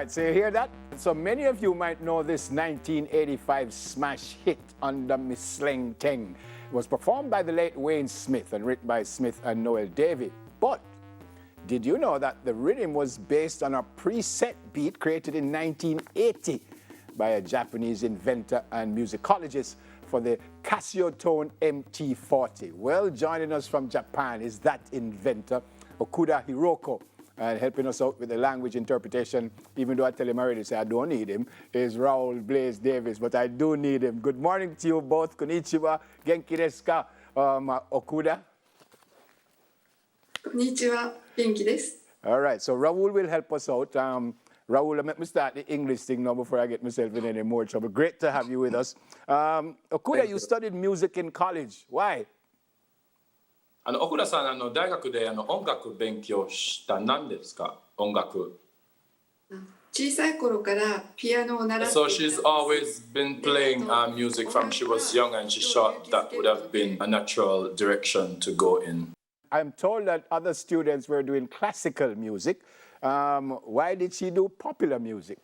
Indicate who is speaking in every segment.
Speaker 1: right, so you hear that? So many of you might know this 1985 smash hit under Miss Sleng, Teng. It was performed by the late Wayne Smith and written by Smith and Noel Davy. But did you know that the rhythm was based on a preset beat created in 1980 by a Japanese inventor and musicologist for the Casio Tone MT40? Well, joining us from Japan is that inventor, Okuda Hiroko, and helping us out with the language interpretation, even though I tell him already, say I don't need him, is Raoul Blaze Davis, but I do need him. Good morning to you both. Konnichiwa, genki desu ka, Okuda?
Speaker 2: Konnichiwa, genki desu.
Speaker 1: All right, so Raoul will help us out. Raoul, let me start the English thing now before I get myself in any more trouble. Great to have you with us. Okuda, you studied music in college. Why?
Speaker 3: 奥田さん大学で音楽勉強した何ですか音楽
Speaker 2: 小さい頃からピアノを習って
Speaker 3: So she's always been playing music from she was young and she thought that would have been a natural direction to go in.
Speaker 1: I'm told that other students were doing classical music. Why did she do popular music?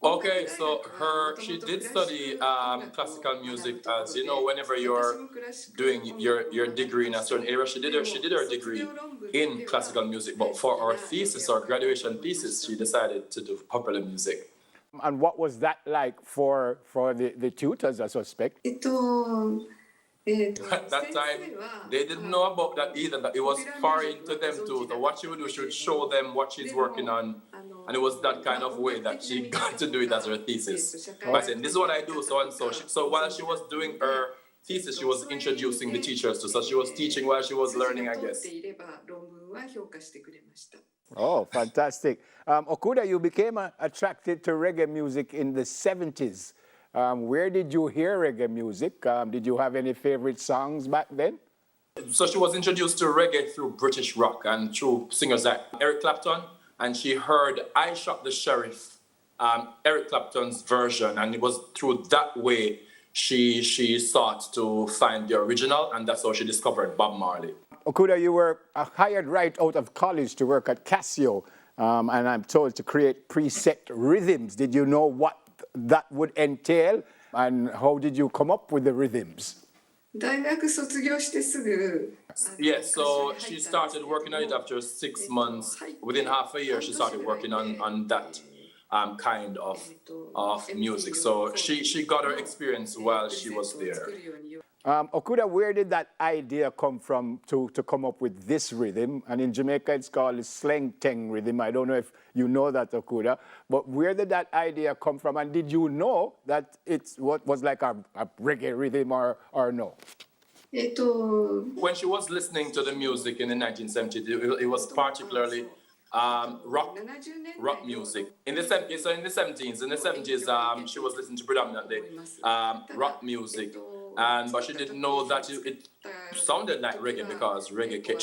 Speaker 3: Okay, so she did study classical music, as you know, whenever you're doing your degree in a certain area. She did her degree in classical music, but for her thesis or graduation thesis, she decided to do popular music.
Speaker 1: And what was that like for the tutors, I suspect?
Speaker 3: At that time, they didn't know about that either, that it was foreign to them too. So what she would do, she would show them what she's working on, and it was that kind of way that she got to do it as her thesis. By saying, this is what I do, so and so. So while she was doing her thesis, she was introducing the teachers too. So she was teaching while she was learning, I guess.
Speaker 1: Oh, fantastic. Okuda, you became attracted to reggae music in the 70s. Where did you hear reggae music? Did you have any favorite songs back then?
Speaker 3: So she was introduced to reggae through British rock and through singers like Eric Clapton, and she heard I Shot the Sheriff, Eric Clapton's version, and it was through that way she sought to find the original, and that's how she discovered Bob Marley.
Speaker 1: Okuda, you were hired right out of college to work at Casio, and I'm told to create preset rhythms. Did you know what that would entail, and how did you come up with the rhythms?
Speaker 3: Yes, so she started working on it after 6 months. Within half a year, she started working on that kind of music. So she got her experience while she was there.
Speaker 1: Okuda, where did that idea come from to come up with this rhythm? And in Jamaica, it's called the Sleng Teng rhythm. I don't know if you know that, Okuda, but where did that idea come from? And did you know that it was like a reggae rhythm or no?
Speaker 3: When she was listening to the music in the 1970s, it was particularly rock music. In the 70s, she was listening to predominantly rock music. But she didn't know that it sounded like reggae because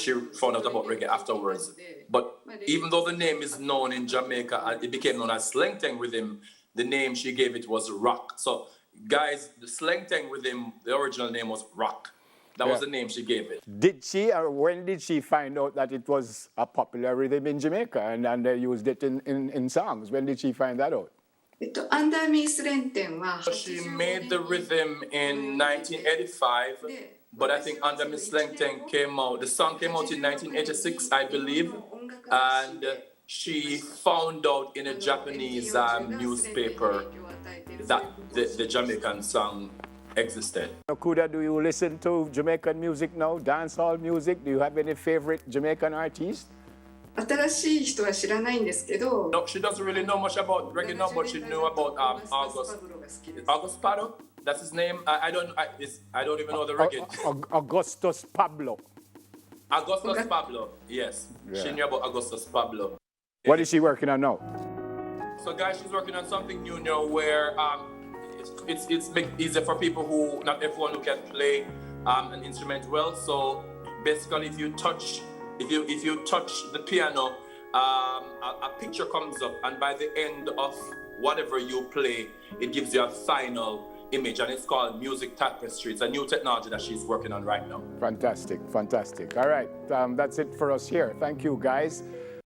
Speaker 3: she found out about reggae afterwards. But even though the name is known in Jamaica, it became known as Sleng Teng rhythm, the name she gave it was rock. So guys, the Sleng Teng rhythm, the original name was rock. That was the name she gave it.
Speaker 1: Did she, or when did she find out that it was a popular rhythm in Jamaica and they used it in songs? When did she find that out?
Speaker 3: She made the rhythm in 1985, but I think Under Miss Sleng Teng the song came out in 1986, I believe, and she found out in a Japanese newspaper that the Jamaican song existed.
Speaker 1: Okuda, do you listen to Jamaican music now, dancehall music? Do you have any favorite Jamaican artists?
Speaker 2: No, she
Speaker 3: doesn't really know much about reggae now, but she knew about August Pablo. That's his name. I don't even know the reggae.
Speaker 1: Augustus Pablo.
Speaker 3: Augustus Pablo. Yes, she knew about Augustus Pablo.
Speaker 1: What is she working on now?
Speaker 3: So, guys, she's working on something new now, where it's easier for people who not everyone who can play an instrument well. So, basically, if you touch the piano, a picture comes up, and by the end of whatever you play, it gives you a final image, and it's called Music Tapestry. It's a new technology that she's working on right now.
Speaker 1: Fantastic, fantastic. All right, that's it for us here. Thank you, guys.